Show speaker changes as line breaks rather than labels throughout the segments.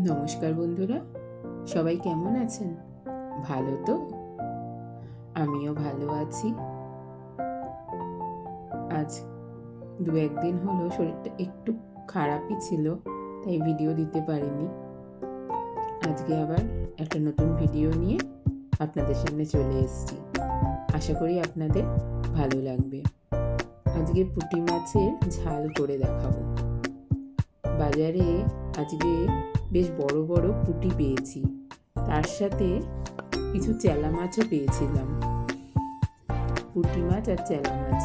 নমস্কার বন্ধুরা, সবাই কেমন আছেন? ভালো তো? আমিও ভালো আছি। আজ দু একদিন হলো শরীরটা একটু খারাপই ছিল, তাই ভিডিও দিতে পারিনি। আজকে আবার একটা নতুন ভিডিও নিয়ে আপনাদের সামনে চলে এসেছি। আশা করি আপনাদের ভালো লাগবে। আজকে পুঁটি মাছের ঝাল করে দেখাবো। বাজারে আজকে বেশ বড় বড় পুঁটি পেয়েছি, তার সাথে কিছু চেলা মাছও পেয়েছিলাম। পুঁটি মাছ আর চেলা মাছ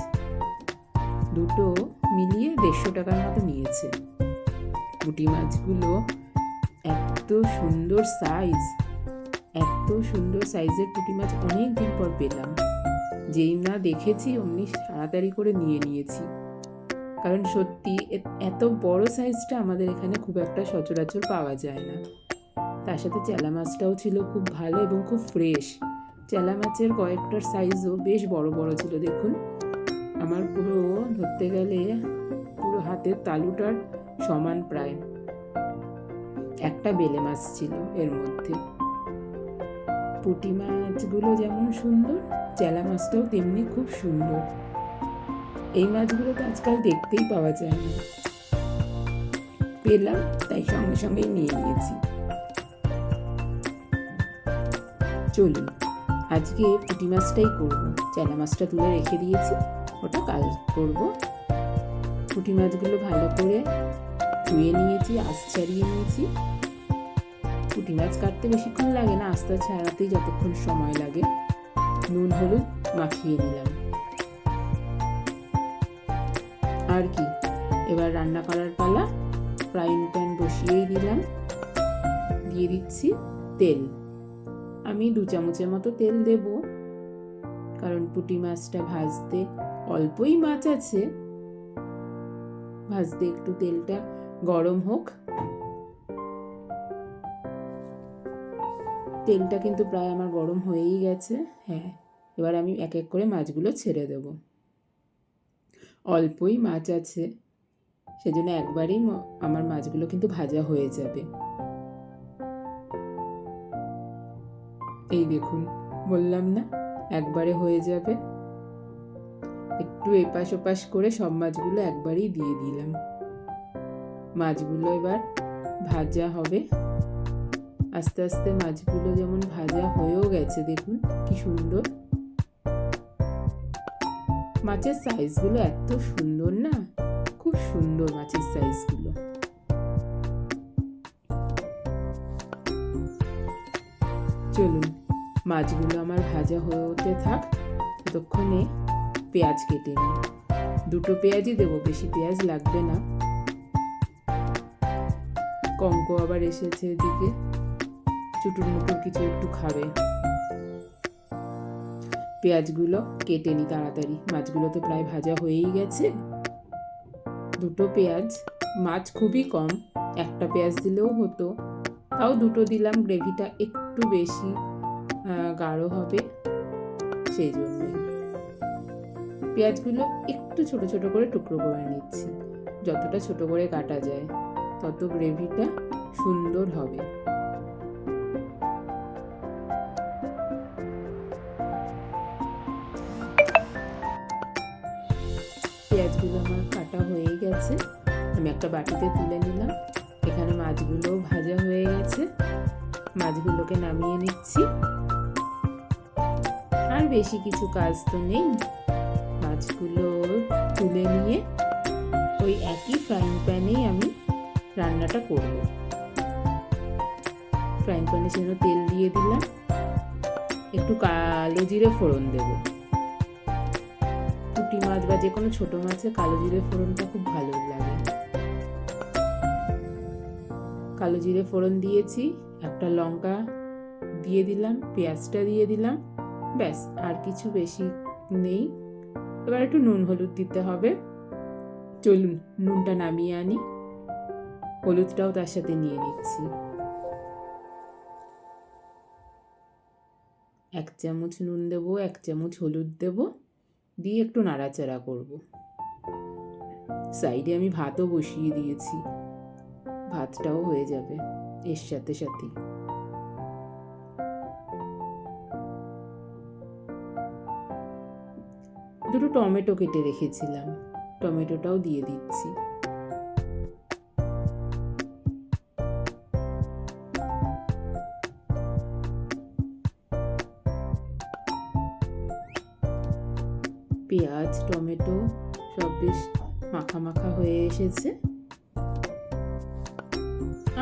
দুটো মিলিয়ে 150 টাকার মতো নিয়েছে। পুঁটি মাছগুলো এত সুন্দর সাইজ, এত সুন্দর সাইজের পুঁটি মাছ অনেক দিন পর পেলাম। যেই না দেখেছি অমনি তাড়াতাড়ি করে নিয়েছি, কারণ সত্যি এত বড় সাইজটা আমাদের এখানে খুব একটা সচরাচর পাওয়া যায় না। তার সাথে চেলা মাছটাও ছিল খুব ভালো এবং খুব ফ্রেশ। চেলা মাছের কয়েকটার সাইজও বেশ বড় বড় ছিল। দেখুন, আমার পুরো ধরতে গেলে পুরো হাতের তালুটার সমান প্রায়। একটা বেলে মাছ ছিল এর মধ্যে। পুঁটি মাছগুলো যেমন সুন্দর, চেলা মাছটাও তেমনি খুব সুন্দর। এই মাছগুলো তো আজকাল দেখতেই পাওয়া যায় না। পেলাম তাই সঙ্গে সঙ্গেই নিয়েছি। চলুন আজকে পুঁটি মাছটাই করবো। চেলা মাছটা তুলে রেখে দিয়েছি, ওটা কাল করব। পুঁটি মাছগুলো ভালো করে ধুয়ে নিয়েছি, আঁশ ছাড়িয়ে নিয়েছি। পুঁটি মাছ কাটতে বেশিক্ষণ লাগে না, আঁশটা ছাড়াতেই যতক্ষণ সময় লাগে। নুন হলুদ মাখিয়ে নিলাম। আর কি, এবার রান্না করার পালা। ফ্রাইং প্যান বসিয়েই দিলাম। দিয়ে দিচ্ছি তেল। আমি 2 চামচের মতো তেল দেব, কারণ পুঁটি মাছটা ভাজতে অল্পই মাছ আছে, ভাজতে একটু তেলটা গরম হোক। তেলটা কিন্তু প্রায় আমার গরম হয়েই গেছে। হ্যাঁ, এবার আমি এক এক করে মাছগুলো ছেড়ে দেব। অল্পই মাছ আছে, সেজন্য একবারেই আমার মাছগুলো কিন্তু ভাজা হয়ে যাবে। এই দেখুন, বললাম না একবারে হয়ে যাবে। একটু এপাশ ওপাশ করে সব মাছগুলো একবারেই দিয়ে দিলাম। মাছগুলো এবার ভাজা হবে। আস্তে আস্তে মাছগুলো যেমন ভাজা হয়েও গেছে, দেখুন কি সুন্দর। মাছের সাইজগুলো এত সুন্দর না, খুব সুন্দর মাছের সাইজগুলো। চলুন মাছগুলো আমার ভাজা হতে থাক, ততক্ষণে পেঁয়াজ কেটে নিই। 2টো পেঁয়াজই দেবো, বেশি পেঁয়াজ লাগবে না। কঙ্ক আবার এসেছে এদিকে, চুটুর মুটুর কিছু একটু খাবে। পেঁয়াজগুলো কেটে নি তাড়াতাড়ি, মাছগুলো তো প্রায় ভাজা হয়েই গেছে। 2টো পেঁয়াজ, মাছ খুবই কম, একটা পেঁয়াজ দিলেও হতো, তাও 2টো দিলাম। গ্রেভিটা একটু বেশি গাঢ় হবে সেই জন্যই। পেঁয়াজগুলো একটু ছোট ছোট করে টুকরো করে নিচ্ছি। যতটা ছোট করে কাটা যায় তত গ্রেভিটা সুন্দর হবে। পেঁয়াজগুলো আমার কাটা হয়ে গেছে, আমি একটা বাটিতে তুলে নিলাম। এখানে মাছগুলো ভাজা হয়ে গেছে, মাছগুলোকে নামিয়ে নিচ্ছি। আর বেশি কিছু কাজ তো নেই। মাছগুলো তুলে নিয়ে ওই একই ফ্রাইং প্যানেই আমি রান্নাটা করব। ফ্রাইং প্যানে জন্য তেল দিয়ে দিলাম, একটু কালো জিরে ফোড়ন দেব। পুঁটি মাছ বা যে কোনো ছোট মাছে কালো জিরে ফোড়নটা খুব ভালো লাগে। কালো জিরে ফোড়ন দিয়েছি, একটা লঙ্কা দিয়ে দিলাম, পেঁয়াজটা দিয়ে দিলাম, ব্যাস আর কিছু বেশি নেই। এবার একটু নুন হলুদ দিতে হবে। চলুন নুনটা নামিয়ে আনি, হলুদটাও তার সাথে নিয়ে নিচ্ছি। 1 চামচ নুন দেবো, 1 চামচ হলুদ দেবো, দিয়ে একটু নাড়াচাড়া করব। সাইডে আমি ভাতও বসিয়ে দিয়েছি, ভাতটাও হয়ে যাবে। এর সাথে সাথেই। দুটো টমেটো কেটে রেখেছিলাম, টমেটোটাও দিয়ে দিচ্ছি। পেঁয়াজ টমেটো সব বেশ মাখা মাখা হয়ে এসেছে,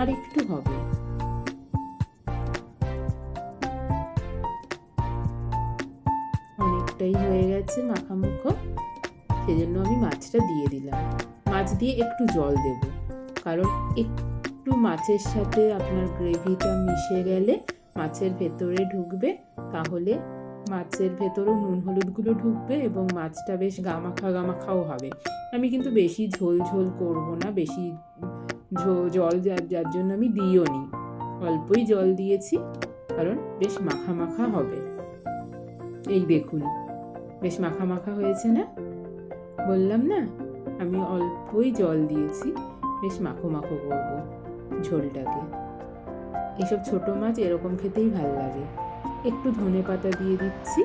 আর একটু হবে। অনেকটাই হয়ে গেছে মাখামাখো, সেজন্য আমি মাছটা দিয়ে দিলাম। মাছ দিয়ে একটু জল দেব, কারণ একটু মাছের সাথে আপনার গ্রেভিটা মিশে গেলে মাছের ভেতরে ঢুকবে, তাহলে মাছের ভেতরেও নুন হলুদগুলো ঢুকবে এবং মাছটা বেশ গামাখা গামাখাও হবে। আমি কিন্তু বেশি ঝোল ঝোল করব না, বেশি জল যার জন্য আমি দিইও নি, অল্পই জল দিয়েছি, কারণ বেশ মাখা মাখা হবে। এই দেখুন বেশ মাখা মাখা হয়েছে না? বললাম না আমি অল্পই জল দিয়েছি, বেশ মাখো মাখো করবো ঝোলটাকে। এসব ছোট মাছ এরকম খেতেই ভাল লাগে। একটু ধনেপাতা দিয়ে দিচ্ছি।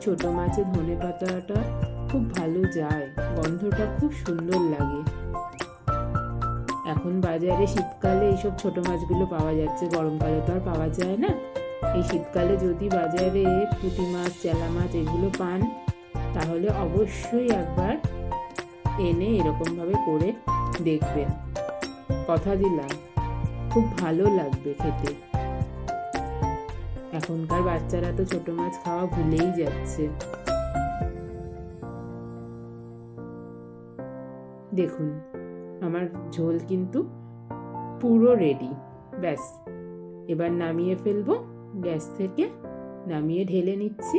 ছোট মাছে ধনেপাতাটা খুব ভালো যায়, গন্ধটা খুব সুন্দর লাগে। এখন বাজারে শীতকালে এইসব ছোট মাছগুলো পাওয়া যাচ্ছে, গরমকালে তো আর পাওয়া যায় না। এই শীতকালে যদি বাজারে পুঁটি মাছ চেলা মাছ এগুলো পান, তাহলে অবশ্যই একবার এনে এরকমভাবে করে দেখবেন, কথা দিলাম খুব ভালো লাগবে খেতে। এখনকার বাচ্চারা তো ছোট মাছ খাওয়া ভুলেই যাচ্ছে। দেখুন আমার ঝোল কিন্তু পুরো রেডি। ব্যাস এবার নামিয়ে ফেলবো, গ্যাস থেকে নামিয়ে ঢেলে নিচ্ছি।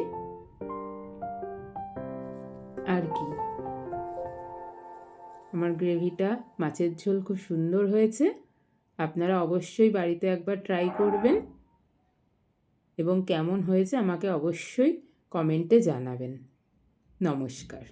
আর কি, আমার গ্রেভিটা মাছের ঝোল খুব সুন্দর হয়েছে। আপনারা অবশ্যই বাড়িতে একবার ট্রাই করবেন এবং কেমন হয়েছে আমাকে অবশ্যই কমেন্টে জানাবেন। নমস্কার।